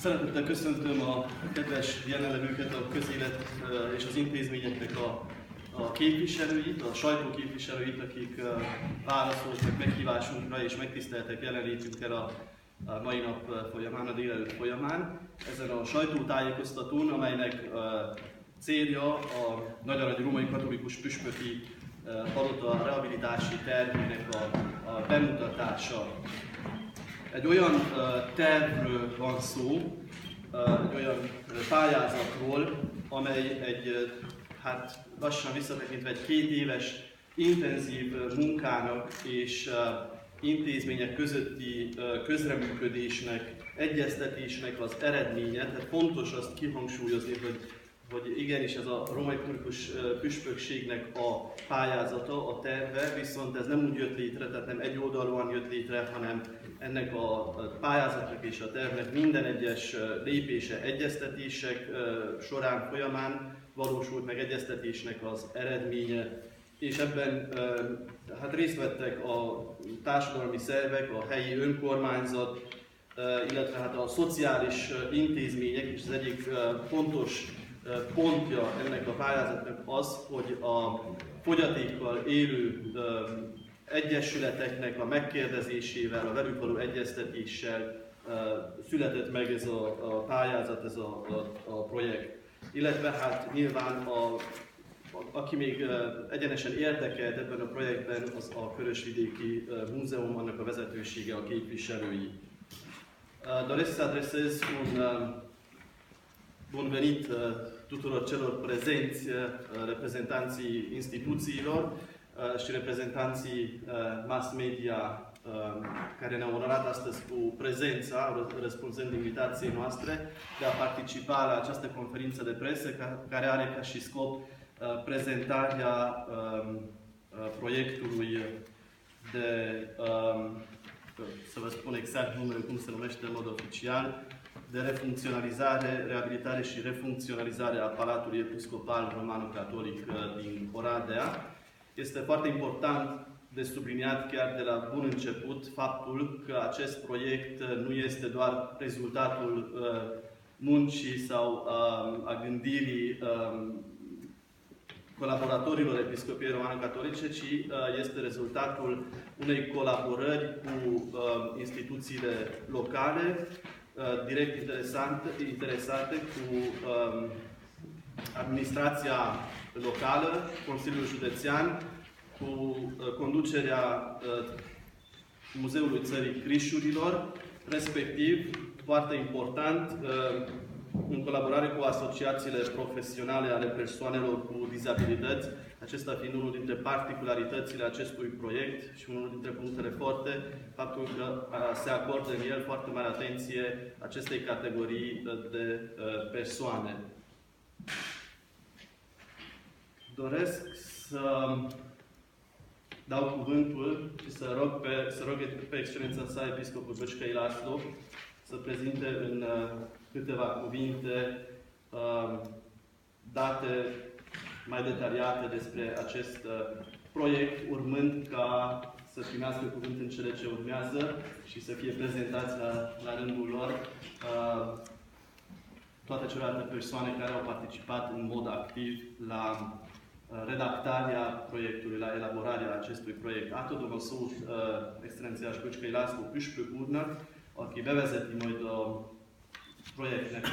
Szeretettel köszöntöm a kedves jelenlevőket, a közélet és az intézményeknek a képviselőit, a sajtó képviselőit, akik válaszoltak meghívásunkra és megtiszteltek jelenlétünkkel a mai nap folyamán, a délelőtt folyamán. Ezen a sajtótájékoztatón, amelynek célja a Nagy-Aradi Római Katolikus Püspöki Palota rehabilitási tervének a bemutatása. Egy olyan tervről van szó, egy olyan pályázatról, amely egy, lassan visszatekintve egy 2 éves intenzív munkának és intézmények közötti közreműködésnek, egyeztetésnek az eredménye. Tehát fontos azt kihangsúlyozni, hogy igenis ez a Római Katolikus Püspökségnek a pályázata, a terve, viszont ez nem úgy jött létre, tehát nem egyoldalúan jött létre, hanem ennek a pályázatnak és a tervnek minden egyes lépése egyeztetések során, folyamán valósult meg, egyeztetésnek az eredménye, és ebben részt vettek a társadalmi szervek, a helyi önkormányzat, illetve a szociális intézmények, és az egyik fontos pontja ennek a pályázatnak az, hogy a fogyatékkal élő egyesületeknek a megkérdezésével, a velük való egyeztetéssel született meg ez a pályázat, ez a projekt. Illetve nyilván aki még egyenesen érdekelt ebben a projektben, az a Körösvidéki Múzeum, annak a vezetősége, a képviselői. Doresc să adresez un bun venit tuturor celor prezenți, reprezentanții instituțiilor și reprezentanții mass media care ne-au onorat astăzi cu prezența, răspunzând invitației noastre de a participa la această conferință de presă care are ca și scop prezentarea proiectului de, să vă spun exact numele, cum se numește în mod oficial, de refuncționalizare, reabilitare și refuncționalizare a Palatului Episcopal Romano-Catolic din Oradea. Este foarte important de subliniat chiar de la bun început faptul că acest proiect nu este doar rezultatul muncii sau a gândirii colaboratorilor Episcopiei Romano-Catolice, ci este rezultatul unei colaborări cu instituțiile locale, direct interesate cu administrația locală, Consiliul Județean, cu conducerea Muzeului Țării Crișurilor, respectiv, foarte important, în colaborare cu asociațiile profesionale ale persoanelor cu dizabilități, acesta fiind unul dintre particularitățile acestui proiect și unul dintre punctele forte, faptul că se acordă în el foarte mare atenție acestei categorii de persoane. Doresc să dau cuvântul și să rog pe excelența sa Episcopul Băcăi László să prezinte în câteva cuvinte date mai detaliate despre acest proiect, urmând ca să primească cuvânt în cele ce urmează și să fie prezentați la rândul lor toate celelalte persoane care au participat în mod activ la redactarea proiectului, la elaborarea acestui proiekt. Átadom a szót excellenciás Böcskei László püspök úrnak, aki bevezeti majd a projektnek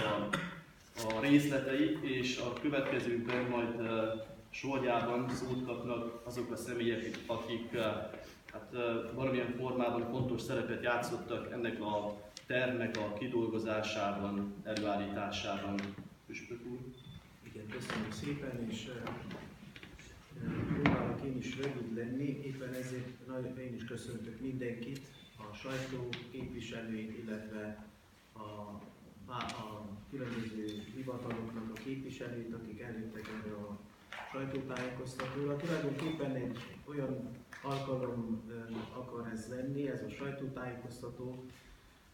a részleteit, és a következőkben majd sorjában szót kapnak azok a személyek, akik valamilyen formában fontos szerepet játszottak ennek a tervnek a kidolgozásában, előállításában. Püspök úr. Igen, köszönöm szépen, és próbálok én is rövid lenni, éppen ezért én is köszöntök mindenkit, a sajtó képviselőit, illetve a különböző hivataloknak a képviselőit, akik eljöttek erre a sajtótájékoztatóra. Tulajdonképpen egy olyan alkalom akar ez lenni, ez a sajtótájékoztató,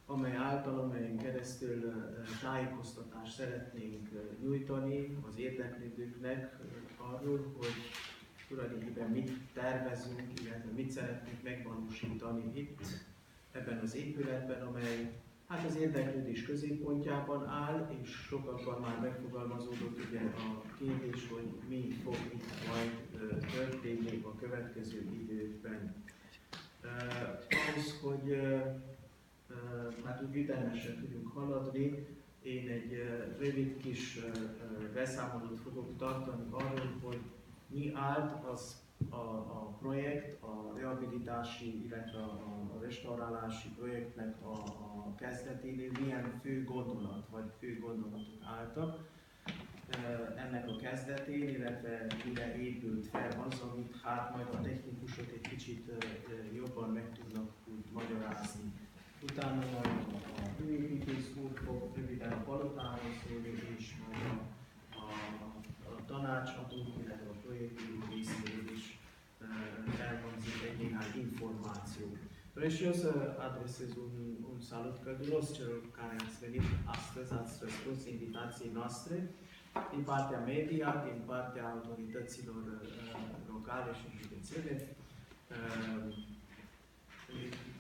amelyen keresztül tájékoztatást szeretnénk nyújtani az érdeklődőknek arról, hogy tulajdonképpen mit tervezünk, illetve mit szeretnénk megvalósítani itt, ebben az épületben, amely Hát az érdeklődés középpontjában áll, és sokakban már megfogalmazódott ugye a kérdés, hogy mi fog itt majd történni a következő időkben. Ahhoz, hogy hát úgy ütemesen tudjunk haladni, én egy rövid kis beszámolót fogok tartani arról, hogy mi állt az a projekt, a rehabilitási, illetve a restaurálási projektnek a kezdeténél milyen fő gondolat vagy fő gondolatok álltak ennek a kezdetén, illetve mire épült fel az, amit hát majd a technikusok egy kicsit jobban meg tudnak úgy magyarázni. Utána majd a főépítész úr fog röviden a palotáról szólni, és majd a tanácsadó, illetve a projektépítészről is elhangzik egy néhány információ. Precioasă adresez un salut călduros celor care ați venit astăzi, ați răspuns invitației noastre din partea media, din partea autorităților locale și județene.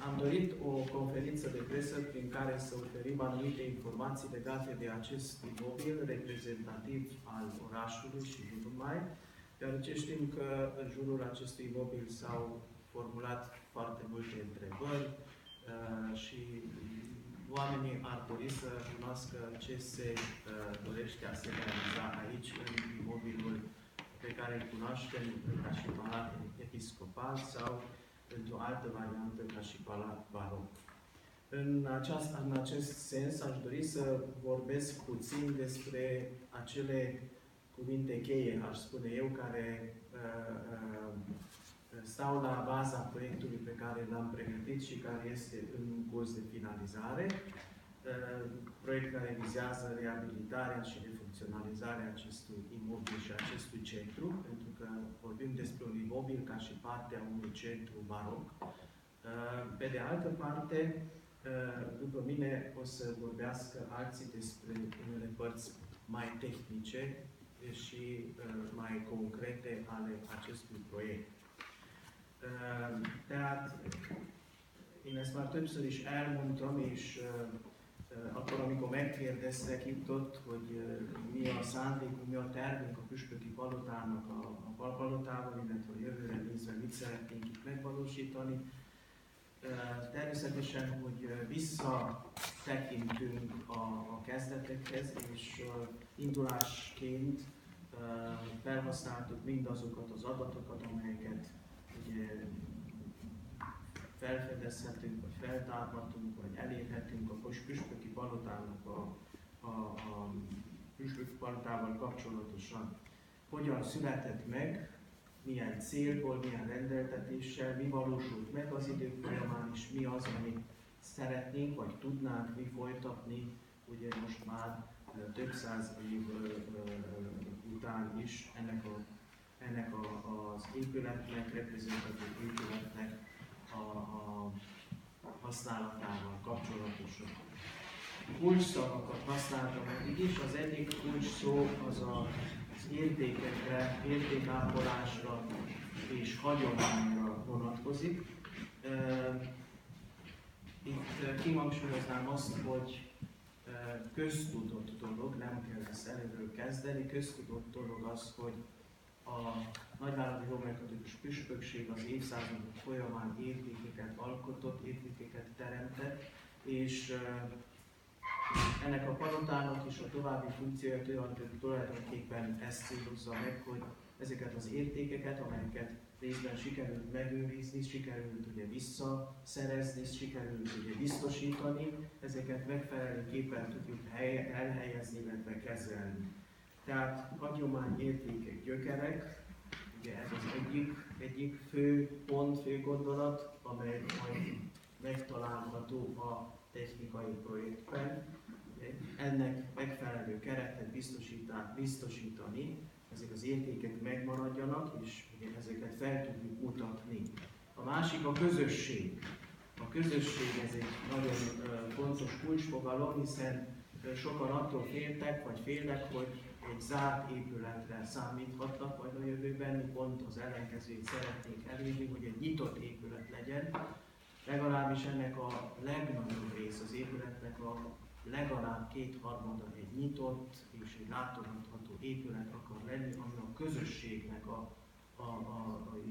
Am dorit o conferință de presă prin care să oferim anumite informații legate de acest imobil reprezentativ al orașului și nu numai, deoarece știm că în jurul acestui imobil s-au formulat foarte multe întrebări și oamenii ar dori să cunoască ce se dorește a se realiza aici, în imobilul pe care îl cunoaștem ca și palat episcopal sau într-o altă variantă ca și palat baroc. În acest sens aș dori să vorbesc puțin despre acele cuvinte cheie, aș spune eu, care stau la baza proiectului pe care l-am pregătit și care este în curs de finalizare. Proiect care vizează reabilitarea și refuncționalizarea acestui imobil și acestui centru, pentru că vorbim despre un imobil ca și parte a unui centru baroc. Pe de altă parte, după mine o să vorbească alții despre unele părți mai tehnice și mai concrete ale acestui proiect. Tehát én ezt már többször is elmondtam, és akkor, amikor megkérdeztek itt ott, hogy mi a szándékunk, mi a tervünk a püspöki palotának a palotával, illetve a jövőre nézve mit szeretnénk itt megvalósítani. Természetesen, hogy visszatekintünk a kezdetekhez, és indulásként felhasználtuk mindazokat az adatokat, amelyeket ugye felfedezhetünk, vagy feltárhatunk, vagy elérhetünk a püspöki palotának a püspöki palotával kapcsolatosan. Hogyan született meg, milyen célból, milyen rendeltetéssel, mi valósult meg az idők folyamán, és mi az, amit szeretnénk, vagy tudnánk mi folytatni, ugye most már több száz év után is ennek az épületnek, reprezentatív épületnek a használatával kapcsolatosan. Kulcsszavakat használtam eddig is, az egyik kulcs szó az az értékekre, értékápolásra és hagyományra vonatkozik. Itt kihangsúlyoznám azt, hogy köztudott dolog, nem kell ezt előről kezdeni, köztudott dolog az, hogy a Nagyváradi Római-katolikus püspökség az évszázadok folyamán értékeket alkotott, értékeket teremtett, és ennek a palotának is a további funkciója tulajdonképpen ezt célozza meg, hogy ezeket az értékeket, amelyeket részben sikerült megőrizni, sikerült ugye visszaszerezni, sikerült ugye biztosítani, ezeket megfelelőképpen tudjuk elhelyezni, illetve kezelni. Tehát hagyomány, értékek, gyökerek, ugye ez az egyik fő pont, fő gondolat, amely majd megtalálható a technikai projektben. Ennek megfelelő keretet biztosítani, ezek az értékek megmaradjanak, és ezeket fel tudjuk mutatni. A másik a közösség. A közösség ez egy nagyon fontos kulcsfogalom, hiszen sokan attól féltek, vagy félnek, hogy egy zárt épületre számíthatnak majd a jövőben, mi pont az ellenkezőjét szeretnénk elérni, hogy egy nyitott épület legyen. legalábbis ennek a legnagyobb rész, az épületnek a legalább 2/3 egy nyitott és egy látogatható épület akar lenni, ami a közösségnek a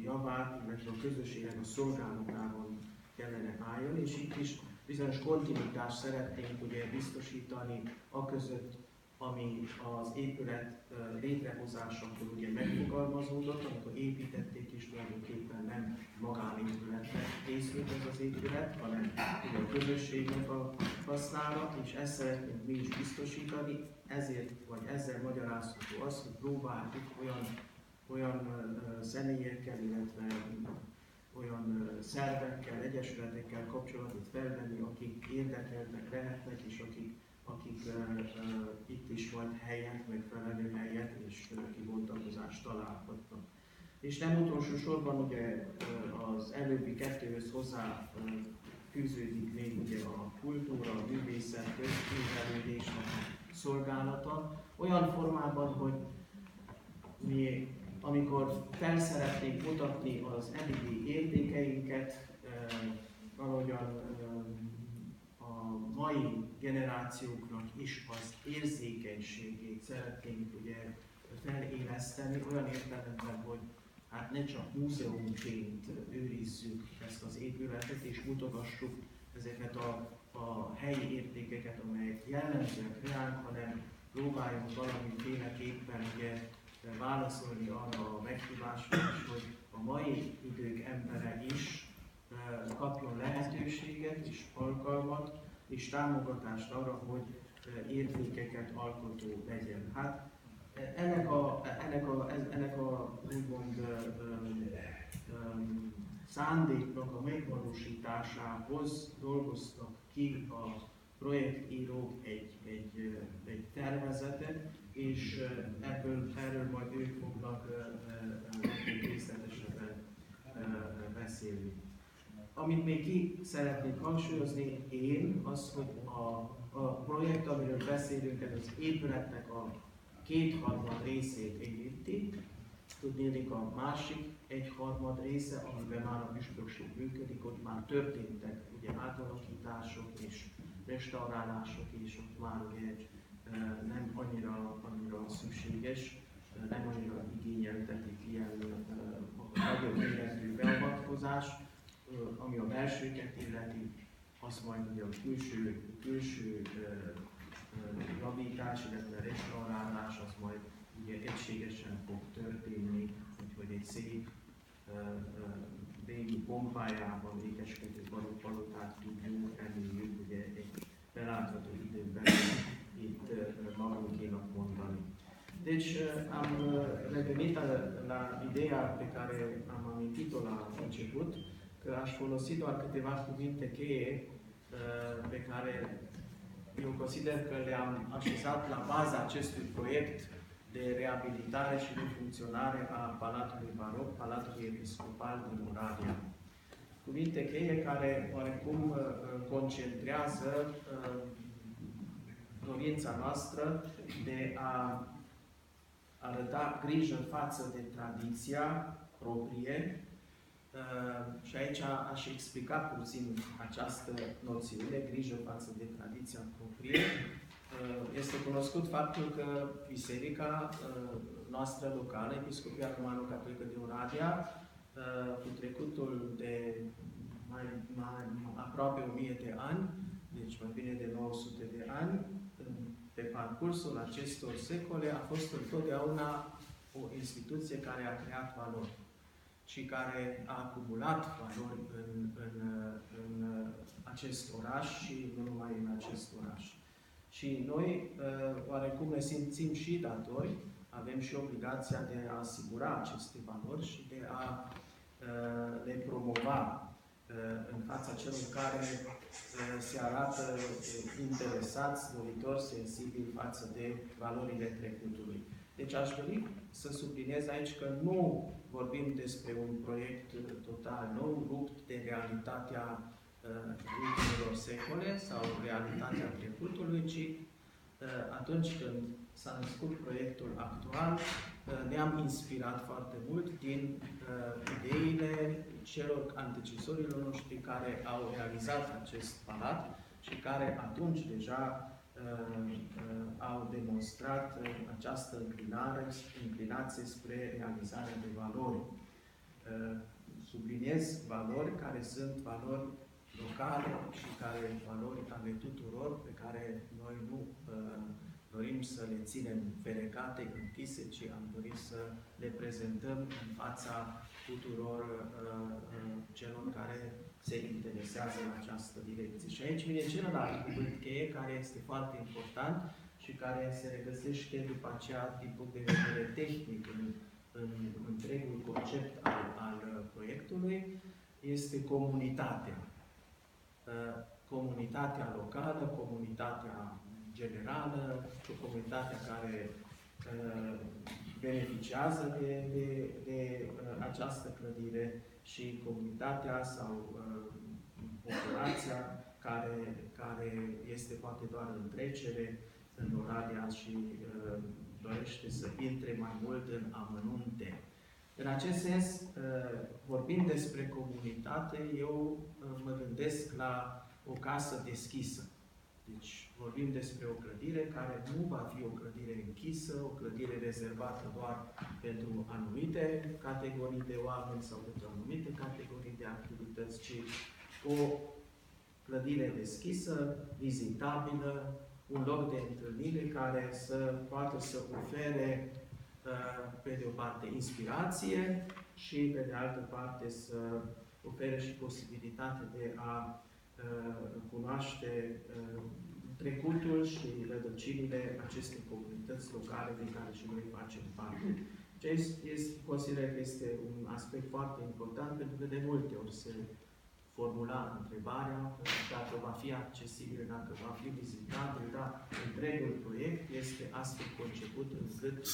javát, illetve a közösségnek a szolgálatában kellene álljon, és itt is bizonyos kontinuitást szeretnénk ugye biztosítani aközött, ami az épület létrehozásakor ugye megfogalmazódott, amikor építették is tulajdonképpen nem magánépületnek készült ez az épület, hanem ugye a közösségnek a használat, és ezt szeretnénk mi is biztosítani, ezért, vagy ezzel magyarázható az, hogy próbáljuk olyan személyekkel, illetve olyan szervekkel, egyesületekkel kapcsolatot felvenni, akik érdekeltek lehetnek, és akik itt is majd helyet, megfelelő helyet és kibontakozást találhatnak. És nem utolsó sorban ugye az előbbi kettőhöz hozzá fűződik még ugye a kultúra, a művészet, közművelődésnek a szolgálata, olyan formában, hogy mi amikor fel szeretnénk mutatni az eddigi értékeinket, valahogyan a mai generációknak is az érzékenységét szeretnénk ugye feléleszteni, olyan értelemben, hogy hát ne csak múzeumként őrizzük ezt az épületet és mutogassuk ezeket a helyi értékeket, amelyek jellemzőek ránk, hanem próbáljunk valamiféleképpen ugye válaszolni arra a meghívásra is, hogy a mai idők embere is kapjon lehetőséget és alkalmat és támogatást arra, hogy értékeket alkotó legyen. Hát ennek a úgymond szándéknak a megvalósításához dolgoztak ki a projektírók egy tervezetet, és erről majd ők fognak részletesebben beszélni. Amit még ki szeretnék hangsúlyozni én, az, hogy a projekt, amiről beszélünk, ez az épületnek a 2/3 részét érinti. Tudnélik a másik 1/3 része, amiben már a püspökség működik, ott már történtek ugye átalakítások és restaurálások, és ott már ugye nem annyira szükséges, nem annyira igényeltetik ilyen nagyobb méretű beavatkozás, ami a belsőket illeti, az majd ugye a külső javítás, illetve restaurálás, az majd ugye egységesen fog történni, úgyhogy egy szép régi pompájában ékeskedő palotát tudjunk, reméljük ugye egy belátható időben itt magunkénak mondani. Deci am revenit la ideea pe care am amintit-o la început, că aș folosi doar câteva cuvinte cheie pe care eu consider că le-am așezat la baza acestui proiect de reabilitare și de funcționare a Palatului Baroc, Palatului Episcopal din Oradea. Cuvinte cheie care oarecum concentrează dorința noastră de a arăta grijă față de tradiția proprie. Și aici aș explica puțin această noțiune, grijă față de tradiția proprie. Este cunoscut faptul că biserica noastră locală, Episcopia Romano-Catolică de Oradea, cu trecutul de mai aproape 1000 de ani, deci mai bine de 900 de ani, pe parcursul acestor secole a fost întotdeauna o instituție care a creat valori și care a acumulat valori în acest oraș și nu numai în acest oraș. Și noi, oarecum ne simțim și datori, avem și obligația de a asigura aceste valori și de a le promova în fața celor care se arată interesați, doritori, sensibili față de valorile trecutului. Deci aș dori să subliniez aici că nu vorbim despre un proiect total nou, rupt de realitatea ultimilor secole sau realitatea trecutului, ci atunci când s-a născut proiectul actual, ne-am inspirat foarte mult din ideile celor antecesorilor noștri care au realizat acest palat și care atunci deja au demonstrat această inclinație spre realizarea de valori. Subliniez valori care sunt valori locale și care valori ale tuturor, pe care noi nu dorim să le ținem ferecate, închise, ci am dorit să le prezentăm în fața tuturor celor care se interesează în această direcție. Și aici vine celălalt cuvânt cheie, care este foarte important și care se regăsește după aceea din punct de vedere tehnic în întregul concept al proiectului, este comunitatea. Comunitatea locală, comunitatea generală, comunitatea care beneficiază de această clădire și comunitatea sau populația care este poate doar în trecere în Oradea și dorește să intre mai mult în amănunte. În acest sens, vorbind despre comunitate, eu mă gândesc la o casă deschisă. Deci vorbim despre o clădire care nu va fi o clădire închisă, o clădire rezervată doar pentru anumite categorii de oameni sau pentru anumite categorii de activități, ci o clădire deschisă, vizitabilă, un loc de întâlnire care să poată să ofere pe de o parte inspirație și pe de altă parte să ofere și posibilitatea de a cunoaște trecutul și rădăcinile acestei comunități locale din care și noi facem parte. Consider că este un aspect foarte important, pentru că de multe ori se formula întrebarea dacă va fi accesibil, dacă va fi vizitabil, dar întregul proiect este astfel conceput încât